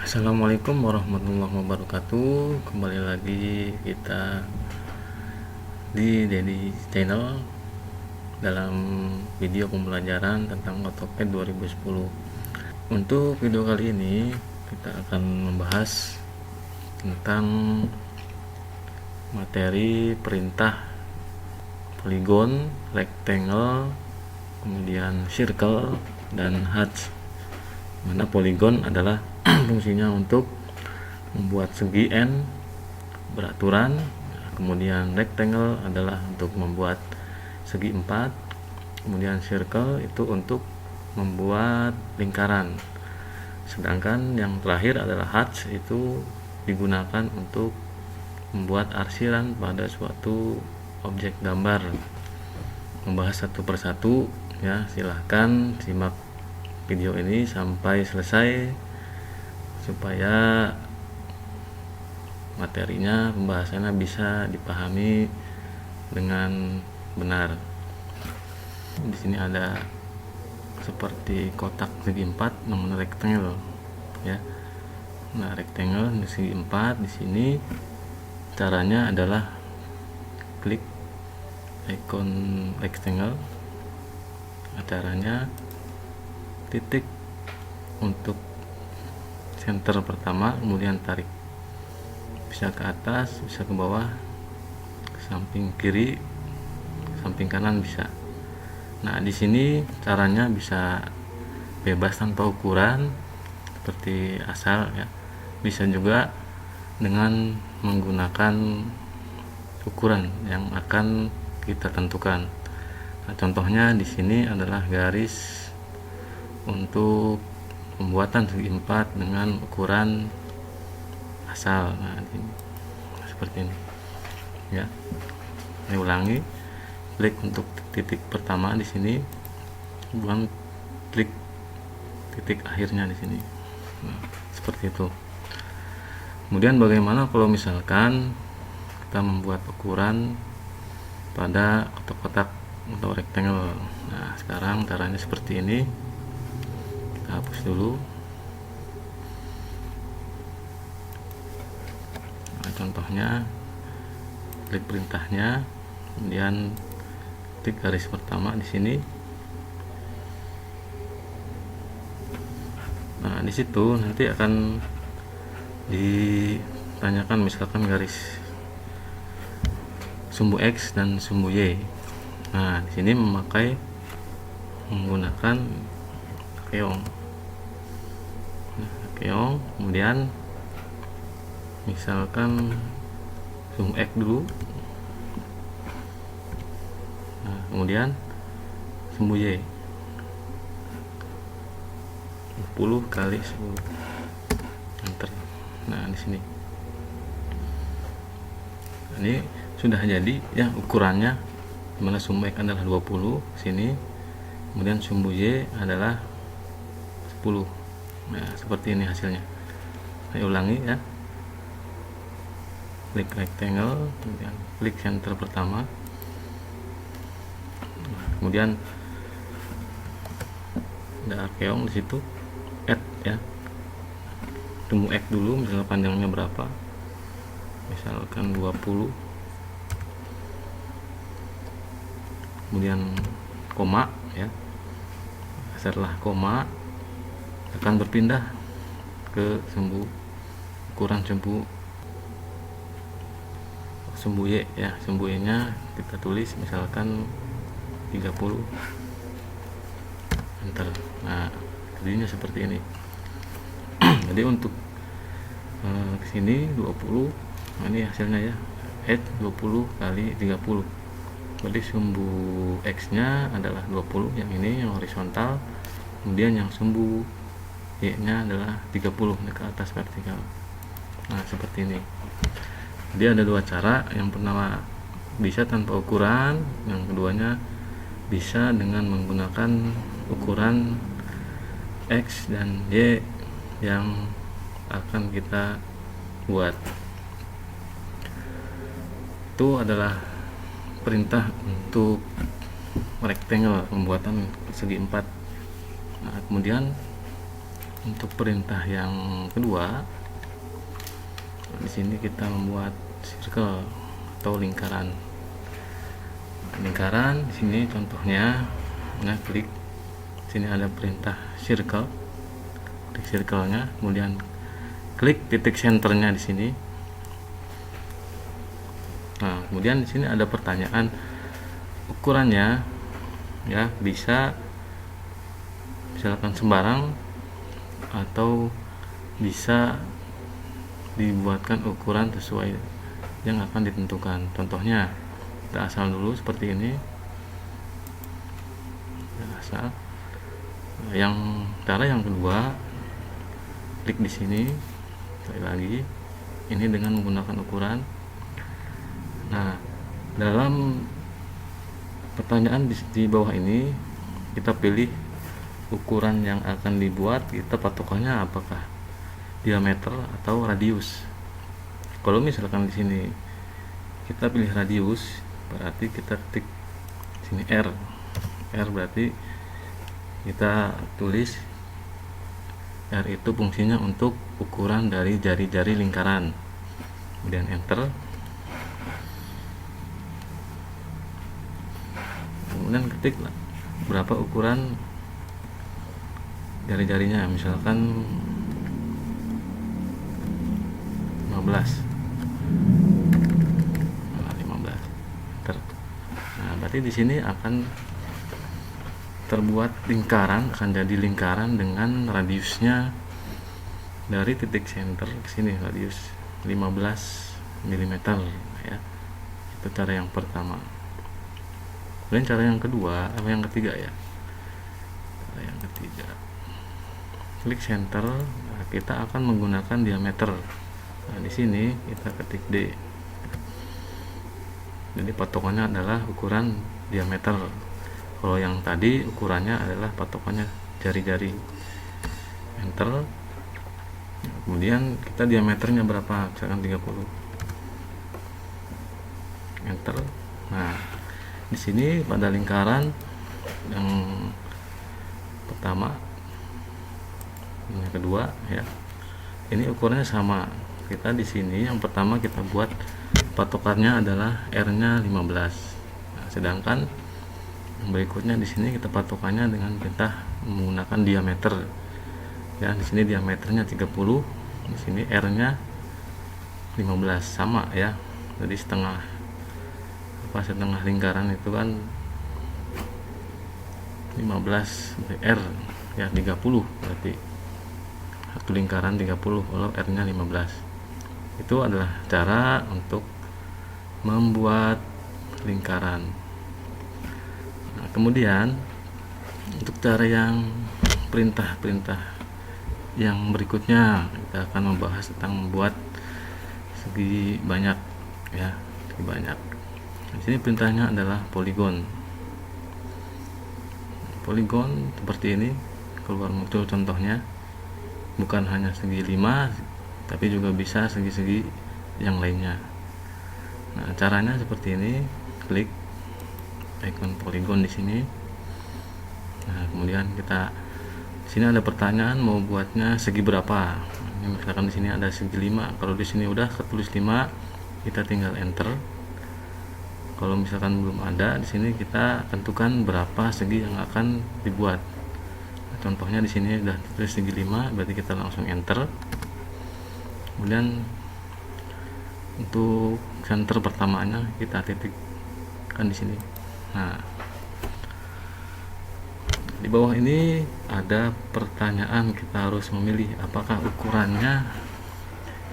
Assalamualaikum warahmatullahi wabarakatuh. Kembali lagi kita di Dedi Channel dalam video pembelajaran tentang AutoCAD 2010. Untuk video kali ini kita akan membahas tentang materi perintah poligon, rectangle, kemudian circle dan hatch. Mana poligon adalah fungsinya untuk membuat segi N beraturan, kemudian rectangle adalah untuk membuat segi 4, kemudian circle itu untuk membuat lingkaran, sedangkan yang terakhir adalah hatch itu digunakan untuk membuat arsiran pada suatu objek gambar. Membahas satu persatu ya, silahkan simak video ini sampai selesai supaya materinya, pembahasannya bisa dipahami dengan benar. Di sini ada seperti kotak segi 4 namanya rectangle ya. Nah, rectangle di segi 4 di sini caranya adalah klik icon rectangle. Caranya titik untuk center pertama, kemudian tarik bisa ke atas, bisa ke bawah, ke samping kiri, samping kanan bisa. Nah, di sini caranya bisa bebas tanpa ukuran seperti asal ya. Bisa juga dengan menggunakan ukuran yang akan kita tentukan. Nah, contohnya di sini adalah garis untuk pembuatan segi 4 dengan ukuran asal. Nah, ini seperti ini ya. Saya ulangi, klik untuk titik pertama di sini, kemudian klik titik akhirnya di sini. Nah, seperti itu. Kemudian bagaimana kalau misalkan kita membuat ukuran pada kotak-kotak atau rectangle? Nah, sekarang caranya seperti ini. Hapus dulu. Nah, contohnya klik perintahnya, kemudian klik garis pertama di sini. Nah, di situ nanti akan ditanyakan misalkan garis sumbu X dan sumbu Y. Nah, di sini menggunakan keong, kemudian misalkan zoom X dulu. Nah, kemudian sumbu Y 10 kali 10, enter. Nah, di sini ini sudah jadi ya ukurannya, dimana sumbu X adalah 20 sini, kemudian sumbu Y adalah 10. Nah, seperti ini hasilnya. Saya ulangi ya. Klik rectangle, kemudian klik center pertama. Nah, kemudian ada arkeong di situ. Add ya. Tunggu X dulu, misalnya panjangnya berapa? Misalkan 20. Kemudian koma ya. Setelah koma akan berpindah ke ukuran sumbu Y ya. Sumbu Y nya kita tulis misalkan 30, enter. Nah, jadinya seperti ini. Jadi untuk sini 20. Nah, ini hasilnya ya, add 20 kali 30. Jadi sumbu X nya adalah 20, yang ini yang horizontal, kemudian yang sumbu Y nya adalah 30 ke atas vertikal. Nah, seperti ini. Jadi ada dua cara. Yang pertama bisa tanpa ukuran, yang keduanya bisa dengan menggunakan ukuran X dan Y yang akan kita buat. Itu adalah perintah untuk rectangle, pembuatan segi 4. Nah, kemudian Untuk perintah yang kedua, di sini kita membuat circle atau lingkaran. Lingkaran di sini contohnya, nah klik sini ada perintah circle, klik circle-nya, kemudian klik titik senternya di sini. Nah, kemudian di sini ada pertanyaan ukurannya, ya bisa misalkan sembarang atau bisa dibuatkan ukuran sesuai yang akan ditentukan. Contohnya kita asal dulu seperti ini, kita asal. Cara yang kedua, klik di sini sekali lagi, ini dengan menggunakan ukuran. Nah, dalam pertanyaan di bawah ini kita pilih ukuran yang akan dibuat, kita patokannya apakah diameter atau radius. Kalau misalkan di sini kita pilih radius, berarti kita ketik sini R berarti kita tulis R itu fungsinya untuk ukuran dari jari-jari lingkaran, kemudian enter, kemudian ketik berapa ukuran jari-jarinya, misalkan 15. Enter. Nah, berarti di sini akan terbuat lingkaran, akan jadi lingkaran dengan radiusnya dari titik center ke sini, radius 15 mm ya. Itu cara yang pertama. Kemudian cara yang kedua, yang ketiga ya. Cara yang ketiga, klik center, nah, kita akan menggunakan diameter. Nah, di sini kita ketik D. Jadi patokannya adalah ukuran diameter. Kalau yang tadi ukurannya adalah patokannya jari-jari. Enter. Kemudian kita diameternya berapa? Misalkan 30. Enter. Nah, di sini pada lingkaran yang pertama, yang kedua ya. Ini ukurannya sama. Kita di sini yang pertama kita buat patokannya adalah R-nya 15. Nah, sedangkan yang berikutnya di sini kita patokannya dengan perintah menggunakan diameter. Ya, di sini diameternya 30, di sini R-nya 15 sama ya. Jadi setengah lingkaran itu kan 15 R ya, 30 berarti satu lingkaran 30 kalau R-nya 15. Itu adalah cara untuk membuat lingkaran. Nah, kemudian untuk cara yang perintah yang berikutnya, kita akan membahas tentang membuat segi banyak ya, segi banyak. Di sini perintahnya adalah poligon. Poligon seperti ini keluar muncul contohnya, bukan hanya segi 5 tapi juga bisa segi-segi yang lainnya. Nah, caranya seperti ini, klik icon poligon di sini. Nah, kemudian kita di sini ada pertanyaan mau buatnya segi berapa. Ini misalkan di sini ada segi 5. Kalau di sini udah ketulis 5, kita tinggal enter. Kalau misalkan belum ada, di sini kita tentukan berapa segi yang akan dibuat. Nah, contohnya di sini udah tulis segi 5, berarti kita langsung enter. Kemudian untuk center pertamanya kita titikkan di sini. Nah, di bawah ini ada pertanyaan, kita harus memilih apakah ukurannya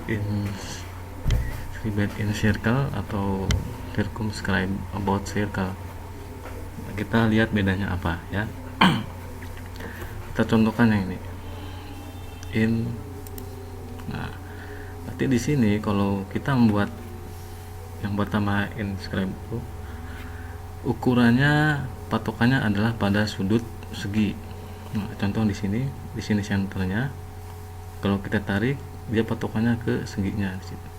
inscribed in circle atau circumscribe about circle. Kita lihat bedanya apa ya. Kita contohkan yang ini. Nah, berarti di sini kalau kita membuat yang pertama inscribe itu ukurannya, patokannya adalah pada sudut segi. Nah, contoh di sini senternya. Kalau kita tarik, dia patokannya ke seginya di situ.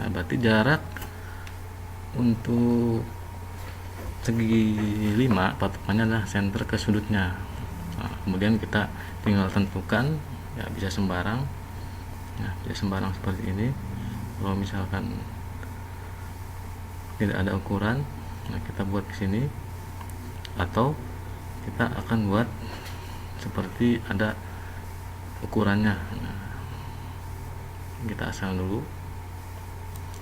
Nah, berarti jarak untuk segi 5 patokannya adalah center ke sudutnya. Nah, kemudian kita tinggal tentukan ya, bisa sembarang. Nah, bisa sembarang seperti ini. Kalau misalkan tidak ada ukuran, nah kita buat ke sini, atau kita akan buat seperti ada ukurannya. Nah, kita asal dulu.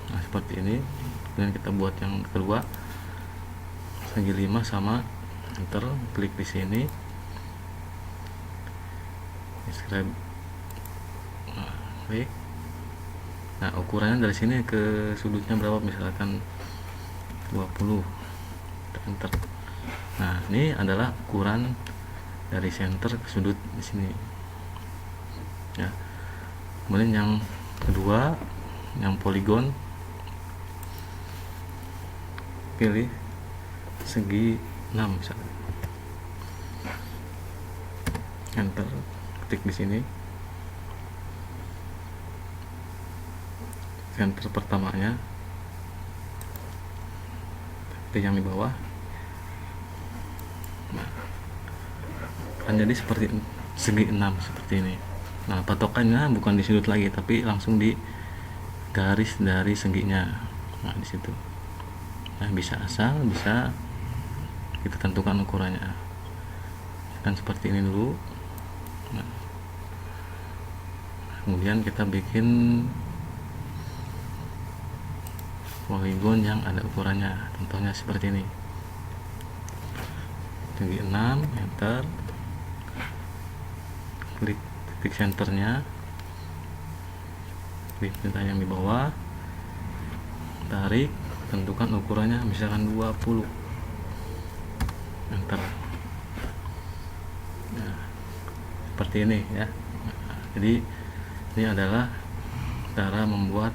Nah, seperti ini. Kemudian kita buat yang kedua, segi 5 sama, enter, klik di sini, describe, nah, klik. Nah, ukurannya dari sini ke sudutnya berapa, misalkan 20, kita enter. Nah, ini adalah ukuran dari center ke sudut di sini ya. Kemudian yang kedua, yang poligon, pilih segi 6 misalnya, enter, ketik di sini, center pertamanya, ketik yang di bawah. Nah, akan jadi seperti segi 6 seperti ini. Nah, patokannya bukan di sudut lagi, tapi langsung di garis dari seginya. Nah, di situ. Nah, bisa asal, bisa kita tentukan ukurannya. Kan seperti ini dulu. Nah, kemudian kita bikin poligon yang ada ukurannya. Contohnya seperti ini. Segi 6, enter, klik titik senternya, klik tinta yang di bawah, tarik, tentukan ukurannya, misalkan 20, enter. Nah, seperti ini ya. Nah, jadi ini adalah cara membuat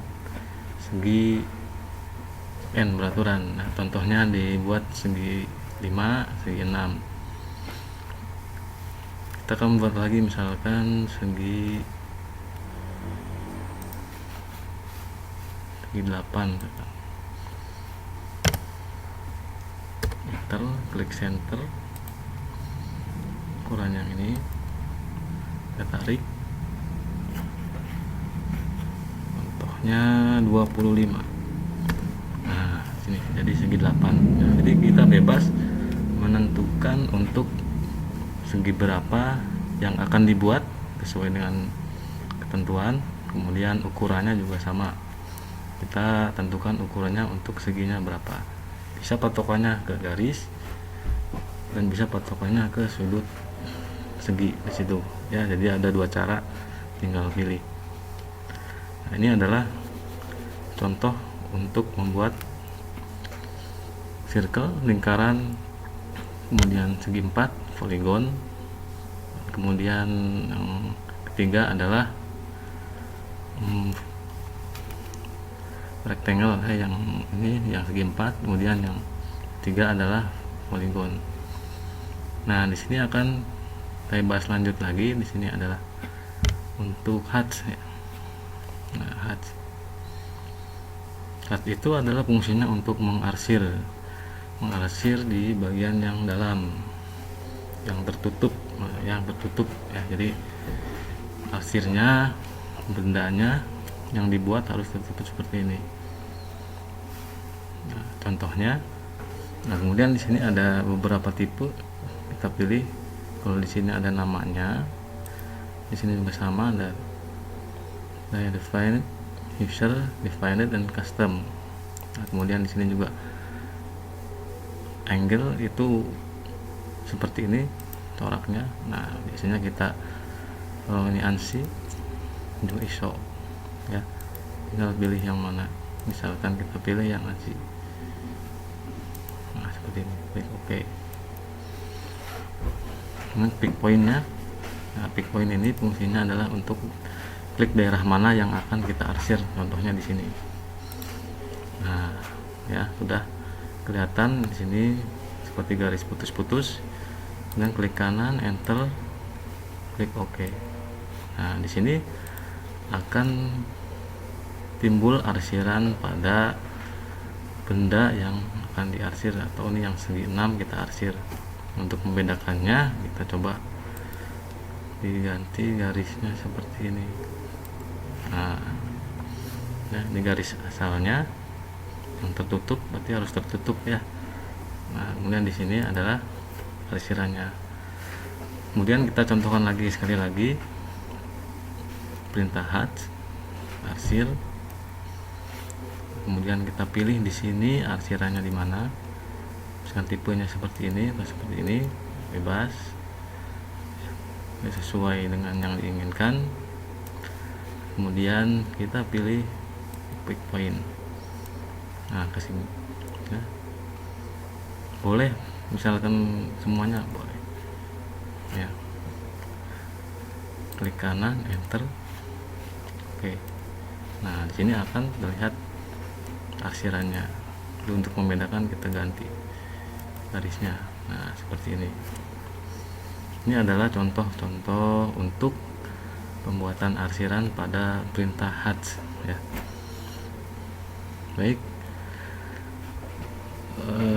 segi N beraturan. Nah, contohnya dibuat segi 5, segi 6. Kita akan membuat lagi misalkan segi 8, enter, klik center, ukuran yang ini kita tarik, contohnya 25. Nah, sini jadi segi 8. Nah, jadi kita bebas menentukan untuk segi berapa yang akan dibuat sesuai dengan ketentuan. Kemudian ukurannya juga sama, kita tentukan ukurannya untuk seginya berapa. Bisa patokannya ke garis dan bisa patokannya ke sudut segi di situ ya. Jadi ada dua cara, tinggal pilih. Nah, ini adalah contoh untuk membuat circle, lingkaran, kemudian segi 4, poligon. Kemudian yang ketiga adalah rectangle, yang ini yang segi 4, kemudian yang ketiga adalah poligon. Nah, di sini akan saya bahas lanjut lagi. Di sini adalah untuk hatch ya. Nah, hatch itu adalah fungsinya untuk mengarsir di bagian yang dalam, yang tertutup ya. Jadi arsirnya, bendanya yang dibuat harus tertutup seperti ini. Nah, contohnya. Nah, kemudian di sini ada beberapa tipe, kita pilih. Kalau di sini ada namanya, di sini juga sama, ada defined, user defined, dan custom. Nah, kemudian di sini juga angle itu seperti ini coraknya. Nah, biasanya kita kalau ini ANSI itu ISO ya, tinggal pilih yang mana. Misalkan kita pilih yang ANSI. Nah, seperti ini, klik OK. Ini pick pointnya. Nah, pick point ini fungsinya adalah untuk klik daerah mana yang akan kita arsir, contohnya di sini. Nah, ya sudah kelihatan di sini seperti garis putus-putus. Dan klik kanan, enter, klik OK. Nah, di sini akan timbul arsiran pada benda yang akan diarsir, atau ini yang segi 6 kita arsir. Untuk membedakannya kita coba diganti garisnya seperti ini. Nah, ini garis asalnya yang tertutup, berarti harus tertutup ya. Nah, kemudian di sini adalah arsirannya. Kemudian kita contohkan lagi sekali lagi, perintah hatch, arsir. Kemudian kita pilih di sini arsirannya di mana. Misalkan tipenya seperti ini atau seperti ini, bebas. Ini sesuai dengan yang diinginkan. Kemudian kita pilih quick point. Nah, ke sini. Ya. Boleh, misalkan semuanya boleh. Ya. Klik kanan, enter. Oke. Nah, di sini akan terlihat arsirannya. Jadi untuk membedakan kita ganti garisnya. Nah, seperti ini. Ini adalah contoh-contoh untuk pembuatan arsiran pada perintah hatch ya. Baik,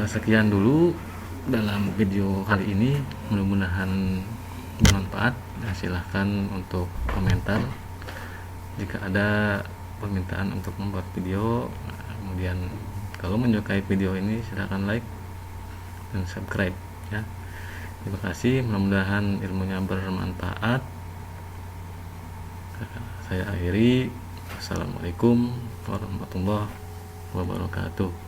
sekian dulu dalam video kali ini, mudah-mudahan bermanfaat. Silahkan untuk komentar jika ada permintaan untuk membuat video. Kemudian kalau menyukai video ini silahkan like dan subscribe ya. Terima kasih, mudah-mudahan ilmunya bermanfaat. Saya akhiri. Assalamualaikum warahmatullahi wabarakatuh.